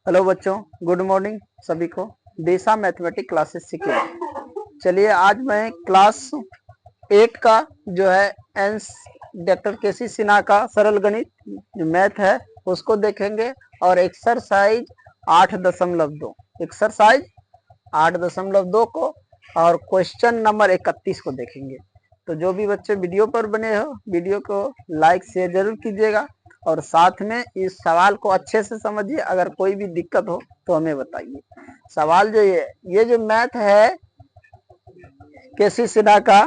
Hello बच्चों, good morning सभी को। दिशा मैथमेटिक्स क्लासेस सीखे। चलिए आज मैं क्लास 8 का जो है एंस डॉक्टर केसी सिन्हा का सरल गणित जो मैथ है उसको देखेंगे और एक्सरसाइज 8.2 एक्सरसाइज 8.2 को और क्वेश्चन नंबर 31 को देखेंगे। तो जो भी बच्चे वीडियो पर बने हो वीडियो को लाइक शेयर जरूर कीजिएगा और साथ में इस सवाल को अच्छे से समझिए। अगर कोई भी दिक्कत हो तो हमें बताइए। सवाल जो ये जो मैथ है केसी सिन्हा का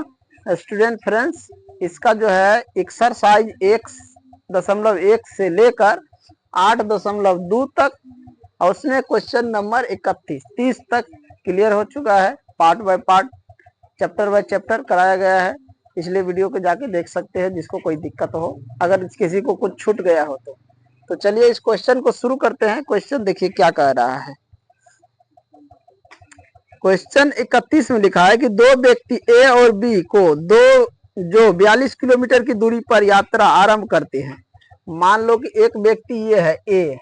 स्टूडेंट फ्रेंड्स, इसका जो है एक्सरसाइज 1.1 से लेकर 8.2 तक और उसमें क्वेश्चन नंबर 31-30 तक क्लियर हो चुका है। Part by part chapter by chapter कराया गया है, इसलिए वीडियो को जाके देख सकते हैं जिसको कोई दिक्कत हो, अगर किसी को कुछ छूट गया हो तो चलिए इस क्वेश्चन को शुरू करते हैं। क्वेश्चन देखिए क्या कह रहा है। क्वेश्चन 31 में लिखा है कि दो व्यक्ति ए और बी को जो 42 किलोमीटर की दूरी पर यात्रा आरंभ करते हैं। मान लो कि एक व्यक्ति ये है ए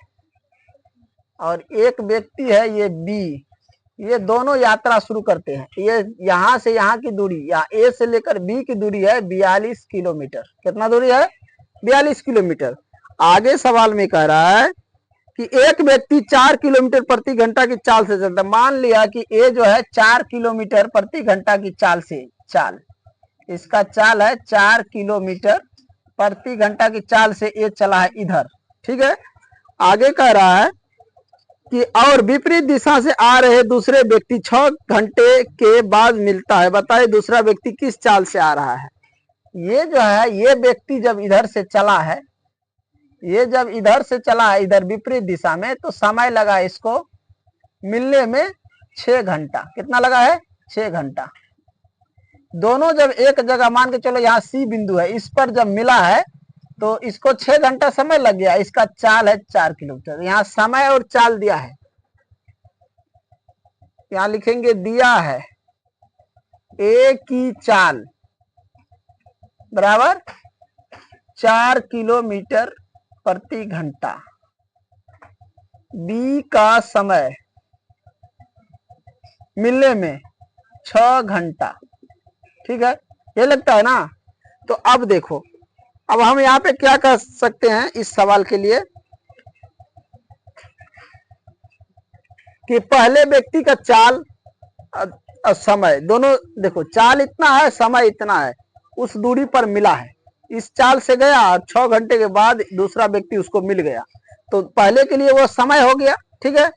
और एक व्यक्ति है ये बी, ये दोनों यात्रा शुरू करते हैं। ये यहाँ से यहाँ की दूरी या ए से लेकर बी की दूरी है 42 किलोमीटर। कितना दूरी है? 42 किलोमीटर। आगे सवाल में कह रहा है कि एक व्यक्ति 4 किलोमीटर प्रति घंटा की चाल से चलता है। मान लिया कि ए जो है 4 किलोमीटर प्रति घंटा की चाल इसका चाल है 4 किलोमीटर प्रति घंटा की चाल से ए चला है इधर, ठीक है। आगे कह रहा है कि और विपरीत दिशा से आ रहे दूसरे व्यक्ति 6 घंटे के बाद मिलता है। बताइए दूसरा व्यक्ति किस चाल से आ रहा है। ये जो है ये व्यक्ति जब इधर से चला है, ये जब इधर से चला है इधर विपरीत दिशा में, तो समय लगा इसको मिलने में 6 घंटा। कितना लगा है? 6 घंटा। दोनों जब एक जगह, मान के चलो यहाँ सी बिंदु है, इस पर जब मिला है तो इसको 6 घंटा समय लग गया। इसका चाल है 4 किलोमीटर। यहाँ समय और चाल दिया है, यहाँ लिखेंगे दिया है ए की चाल बराबर 4 किलोमीटर प्रति घंटा, बी का समय मिलने में 6 घंटा, ठीक है। ये लगता है ना। तो अब देखो, अब हम यहाँ पे क्या कर सकते हैं इस सवाल के लिए कि पहले व्यक्ति का चाल और समय दोनों देखो, चाल इतना है समय इतना है, उस दूरी पर मिला है, इस चाल से गया और 6 घंटे के बाद दूसरा व्यक्ति उसको मिल गया। तो पहले के लिए वो समय हो गया, ठीक है,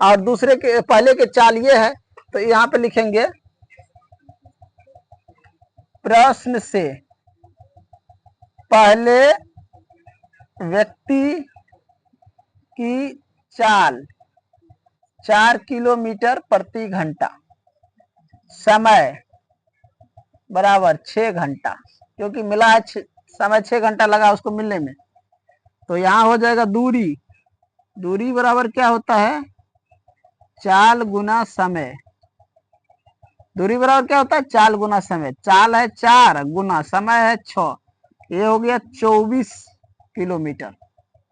और दूसरे के पहले के चाल ये है। तो यहाँ पे लिखेंगे प्रश्न से पहले व्यक्ति की चाल 4 किलोमीटर प्रति घंटा, समय बराबर 6 घंटा, क्योंकि मिला है समय 6 घंटा लगा उसको मिलने में। तो यहाँ हो जाएगा दूरी, दूरी बराबर क्या होता है? चाल गुना समय। दूरी बराबर क्या होता है? चाल गुना समय। चाल है 4 गुना समय है 6, ये हो गया 24 किलोमीटर।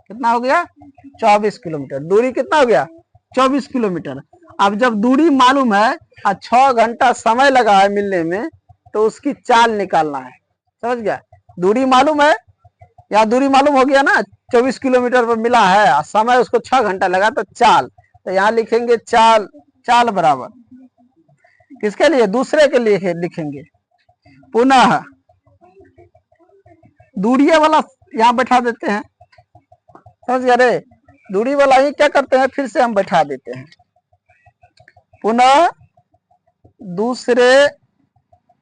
कितना हो गया? 24 किलोमीटर। दूरी कितना हो गया? 24 किलोमीटर। अब जब दूरी मालूम है और 6 घंटा समय लगा है मिलने में, तो उसकी चाल निकालना है। समझ गया? दूरी मालूम है, या दूरी मालूम हो गया ना, 24 किलोमीटर पर मिला है और समय उसको 6 घंटा लगा, तो चाल। तो यहाँ लिखेंगे चाल, चाल बराबर किसके लिए? दूसरे के लिए लिखेंगे। पुनः दूरी वाला यहाँ बैठा देते हैं। समझ गए रे? दूरी वाला ही क्या करते हैं, फिर से हम बैठा देते हैं। पुनः दूसरे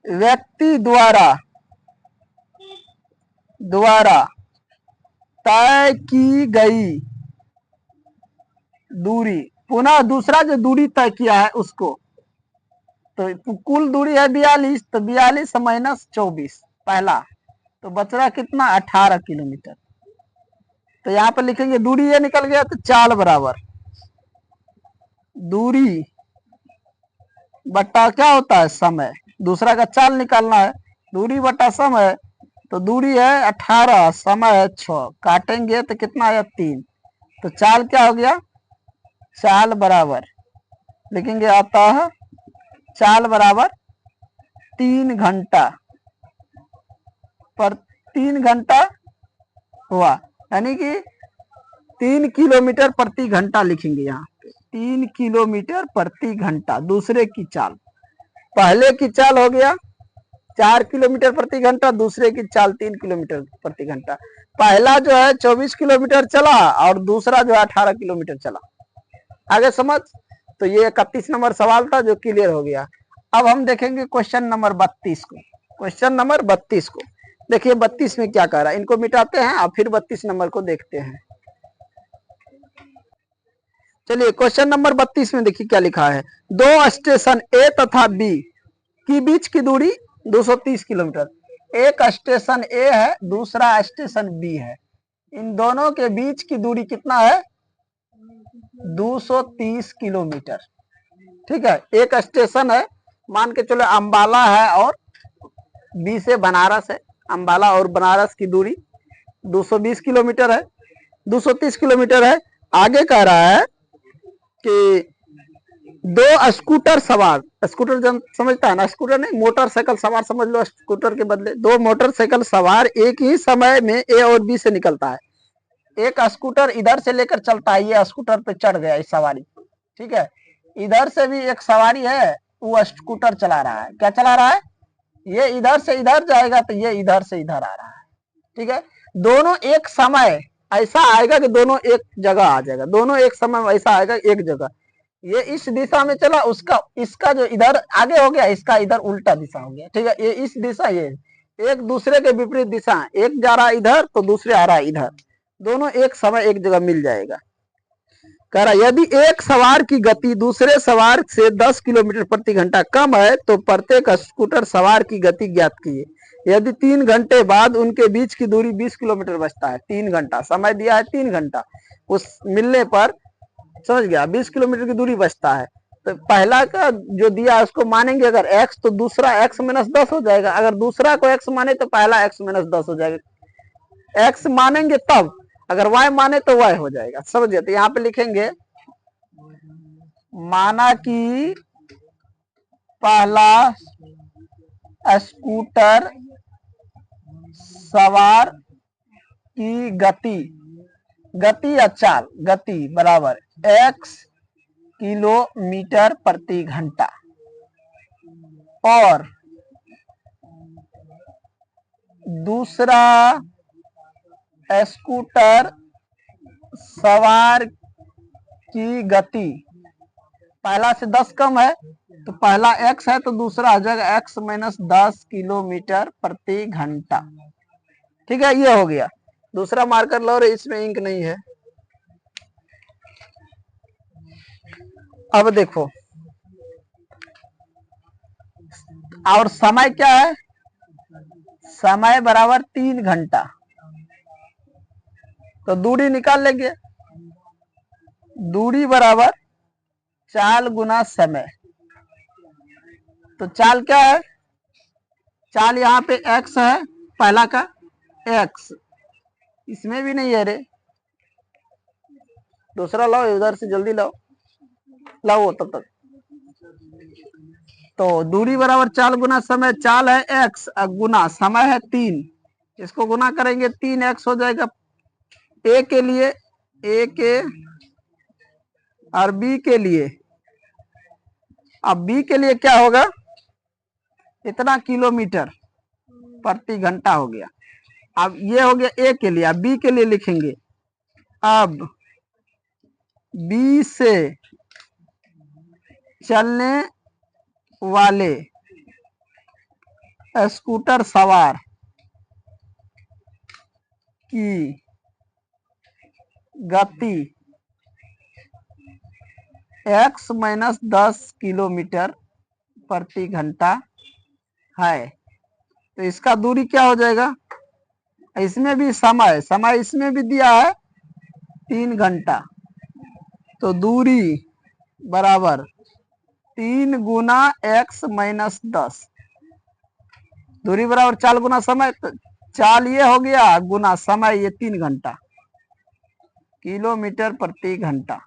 व्यक्ति द्वारा तय की गई दूरी, पुनः दूसरा जो दूरी तय किया है उसको, तो कुल दूरी है 42, तो 42 माइनस 24 पहला, तो बच रहा कितना? 18 किलोमीटर। तो यहाँ पर लिखेंगे दूरी ये निकल गया, तो चाल बराबर दूरी बट्टा क्या होता है? समय। दूसरा का चाल निकालना है, दूरी बट्टा समय। तो दूरी है 18, समय है 6, काटेंगे तो कितना आया? 3। तो चाल क्या हो गया? चाल बराबर लिखेंगे अतः चाल बराबर 3 घंटा पर 3 घंटा हुआ, यानी कि 3 किलोमीटर प्रति घंटा लिखेंगे यहाँ पे 3 किलोमीटर प्रति घंटा। दूसरे की चाल, पहले की चाल हो गया 4 किलोमीटर प्रति घंटा, दूसरे की चाल 3 किलोमीटर प्रति घंटा। पहला जो है 24 किलोमीटर चला और दूसरा जो है 18 किलोमीटर चला। आगे समझ। तो ये 31 नंबर सवाल था जो क्लियर हो गया। अब हम देखेंगे क्वेश्चन नंबर 32 को। क्वेश्चन नंबर 32 को देखिए 32 में क्या कह रहा है, इनको मिटाते हैं और फिर 32 नंबर को देखते हैं। चलिए क्वेश्चन नंबर 32 में देखिए क्या लिखा है। दो स्टेशन ए तथा बी की बीच की दूरी 230 किलोमीटर। एक स्टेशन ए है, दूसरा स्टेशन बी है, इन दोनों के बीच की दूरी कितना है? 230 किलोमीटर। ठीक है, एक स्टेशन है, मान के चलो अंबाला है और बी से बनारस है। अंबाला और बनारस की दूरी 220 किलोमीटर है, 230 किलोमीटर है। आगे कह रहा है कि दो स्कूटर सवार, स्कूटर जन समझता है ना, स्कूटर नहीं मोटरसाइकिल सवार समझ लो, स्कूटर के बदले दो मोटरसाइकिल सवार एक ही समय में ए और बी से निकलता है। एक स्कूटर इधर से लेकर चलता है, ये स्कूटर पे चढ़ गया इस सवारी, ठीक है। इधर से भी एक सवारी है, वो स्कूटर चला रहा है। क्या चला रहा है? ये इधर से इधर जाएगा तो ये इधर से इधर आ रहा है, ठीक है। दोनों एक समय ऐसा आएगा कि दोनों एक जगह आ जाएगा, दोनों एक समय ऐसा आएगा एक जगह। ये इस दिशा में चला, उसका इसका जो इधर आगे हो गया, इसका इधर उल्टा दिशा हो गया, ठीक है। ये इस दिशा, ये एक दूसरे के विपरीत दिशा, एक जा रहा इधर तो दूसरे आ रहा इधर, दोनों एक समय एक जगह मिल जाएगा। कह रहा यदि एक सवार की गति दूसरे सवार से 10 किलोमीटर प्रति घंटा कम है तो प्रत्येक स्कूटर सवार की गति ज्ञात कीजिए। यदि 3 घंटे बाद उनके बीच की दूरी 20 किलोमीटर बचता है, 3 घंटा समय दिया है, 3 घंटा उस मिलने पर समझ गया 20 किलोमीटर की दूरी बचता है। तो पहला का जो दिया उसको मानेंगे अगर x तो दूसरा x - 10 हो जाएगा। अगर दूसरा को x माने तो पहला x - 10 हो जाएगा। x मानेंगे तब, अगर y माने तो y हो जाएगा, समझ गए। तो यहाँ पे लिखेंगे माना कि पहला स्कूटर सवार की गति या चाल, गति बराबर x किलोमीटर प्रति घंटा और दूसरा स्कूटर सवार की गति पहला से 10 कम है तो पहला x है तो दूसरा आ जाएगा x - 10 किलोमीटर प्रति घंटा, ठीक है। ये हो गया। दूसरा मार्कर लो रे, इसमें इंक नहीं है। अब देखो और समय क्या है? समय बराबर 3 घंटा, तो दूरी निकाल लेंगे। दूरी बराबर चाल गुना समय। तो चाल क्या है? चाल यहाँ पे x है, पहला का x, इसमें भी नहीं है रे, दूसरा लाओ, इधर से जल्दी लाओ, लाओ तब तक। तो दूरी बराबर चाल गुना समय। चाल है x गुना समय है 3, इसको गुना करेंगे 3x हो जाएगा a के लिए, a के और b के लिए। अब b के लिए क्या होगा? इतना किलोमीटर प्रति घंटा हो गया। अब ये हो गया a के लिए। अब b के लिए लिखेंगे, अब b से चलने वाले स्कूटर सवार की गति x - 10 किलोमीटर प्रति घंटा है। तो इसका दूरी क्या हो जाएगा? इसमें भी समय इसमें भी दिया है 3 घंटा, तो दूरी बराबर 3 गुना x - 10। दूरी बराबर चाल गुना समय, तो चाल ये हो गया गुना समय ये 3 घंटा, किलोमीटर प्रति घंटा।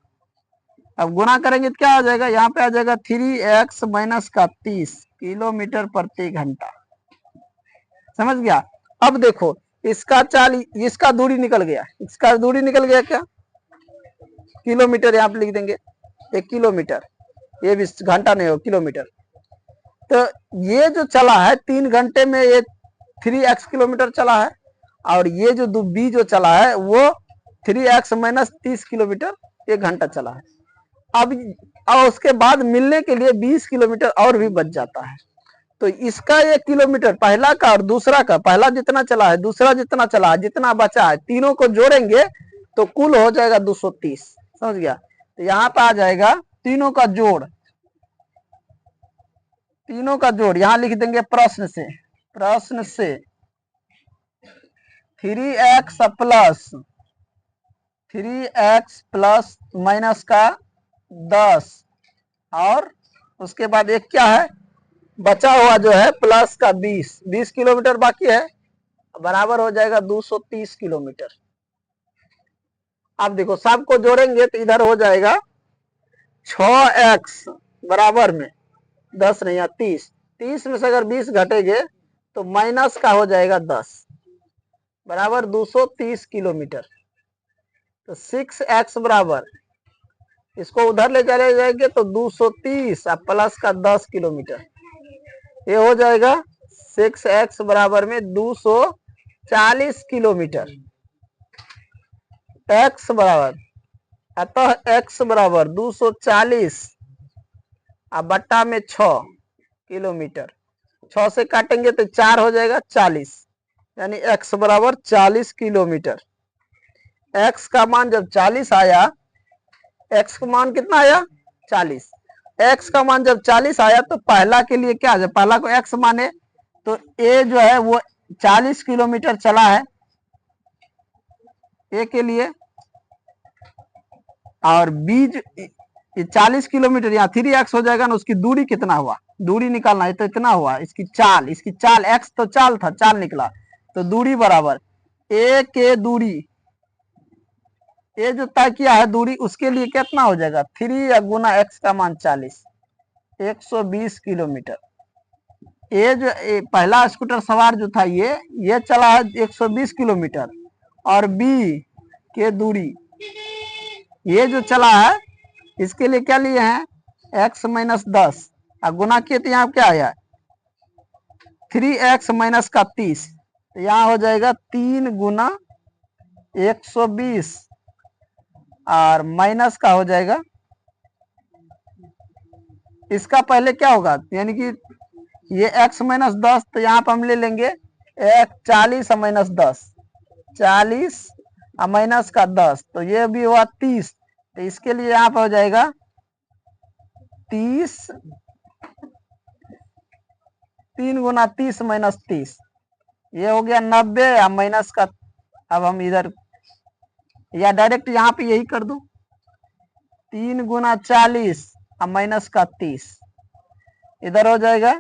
अब गुना करेंगे तो क्या आ जाएगा, यहाँ पे आ जाएगा 3x माइनस का 30 किलोमीटर प्रति घंटा। समझ गया। अब देखो इसका चाल, इसका दूरी निकल गया, इसका दूरी निकल गया क्या, किलोमीटर यहाँ पे लिख देंगे 1 किलोमीटर, ये भी घंटा नहीं हो किलोमीटर। तो ये जो चला है 3 घंटे में ये 3x किलोमीटर चला है, और ये जो बी जो चला है वो 3x माइनस 30 किलोमीटर 1 घंटा चला है। अब और उसके बाद मिलने के लिए 20 किलोमीटर और भी बच जाता है। तो इसका 1 किलोमीटर पहला का और दूसरा का, पहला जितना चला है दूसरा जितना चला है जितना बचा है, तीनों को जोड़ेंगे तो कुल हो जाएगा 230। समझ गया। तो यहाँ पे आ जाएगा तीनों का जोड़, तीनों का जोड़ यहां लिख देंगे प्रश्न से, प्रश्न से 3x प्लस माइनस का 10 और उसके बाद एक क्या है बचा हुआ जो है प्लस का 20 किलोमीटर बाकी है, बराबर हो जाएगा 230 किलोमीटर। अब देखो सबको जोड़ेंगे तो इधर हो जाएगा 6x बराबर में 10 नहीं 30 में से अगर 20 घटेंगे तो माइनस का हो जाएगा 10 बराबर 230 किलोमीटर। तो 6x बराबर, इसको उधर ले चले जाएंगे तो 230 और प्लस का 10 किलोमीटर, ये हो जाएगा 6x बराबर में 240 किलोमीटर। x बराबर, अतः x बराबर 240 अब बट्टा में 6 किलोमीटर, 6 से काटेंगे तो 4 हो जाएगा 40, यानी x बराबर 40 किलोमीटर। x का मान जब 40 आया, x का मान कितना आया 40, x का मान जब 40 आया तो पहला के लिए क्या है, पहला को x माने तो a जो है वो 40 किलोमीटर चला है a के लिए, और b 40 किलोमीटर यहाँ 3x हो जाएगा ना, उसकी दूरी कितना हुआ, दूरी निकालना है तो इतना हुआ, इसकी चाल x तो चाल था, चाल निकला तो दूरी बराबर a के दूरी, ये जो तय किया है दूरी उसके लिए कितना हो जाएगा 3 गुना x का मान 40, 120 किलोमीटर। ये जो पहला स्कूटर सवार जो था ये चला है 120 किलोमीटर, और b के दूरी ये जो चला है इसके लिए क्या लिए हैं x माइनस 10 और गुना किए तो यहाँ क्या आया 3x माइनस का 30, तो यहाँ हो जाएगा 3 गुना 120 और माइनस का हो जाएगा, इसका पहले क्या होगा यानी कि ये x माइनस 10, तो यहाँ पर हम ले लेंगे 40 माइनस 10, 40 माइनस का 10, तो ये भी हुआ 30, तो इसके लिए यहाँ पर हो जाएगा 30, 3 गुना 30 माइनस 30, ये हो गया 90 या माइनस का, अब हम इधर या डायरेक्ट यहाँ पे यही कर दूं 3 गुना 40 और माइनस का 30, इधर हो जाएगा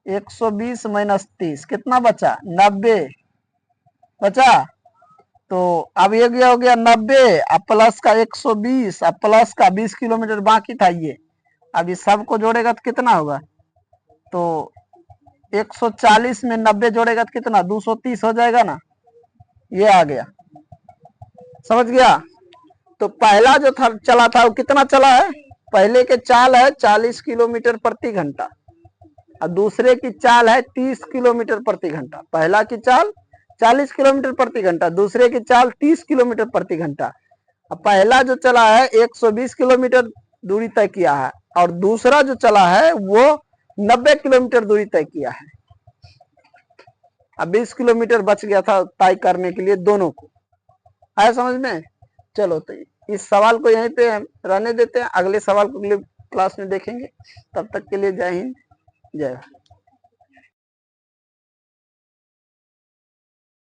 120 माइनस 30, कितना बचा 90 बचा। तो अब ये गया हो गया 90 और प्लस का 120 और प्लस का 20 किलोमीटर बाकी था ये, अब इस सब को जोड़ेगा तो कितना होगा, तो 140 में 90 जोड़ेगा तो कितना 230 हो जाएगा ना, ये आ गया। समझ गया। तो पहला जो था चला था वो कितना चला है, पहले के चाल है 40 किलोमीटर प्रति घंटा और दूसरे की चाल है 30 किलोमीटर प्रति घंटा। पहला की चाल 40 किलोमीटर प्रति घंटा, दूसरे की चाल 30 किलोमीटर प्रति घंटा। अब पहला जो चला है 120 किलोमीटर दूरी तय किया है और दूसरा जो चला है वो 90 किलोमीटर दूरी तय किया है। अब 20 किलोमीटर बच गया था तय करने के लिए दोनों को, आया समझ में। चलो तो इस सवाल को यहीं पे रहने देते हैं, अगले सवाल को अगले क्लास में देखेंगे। तब तक के लिए जय हिंद जय भारत।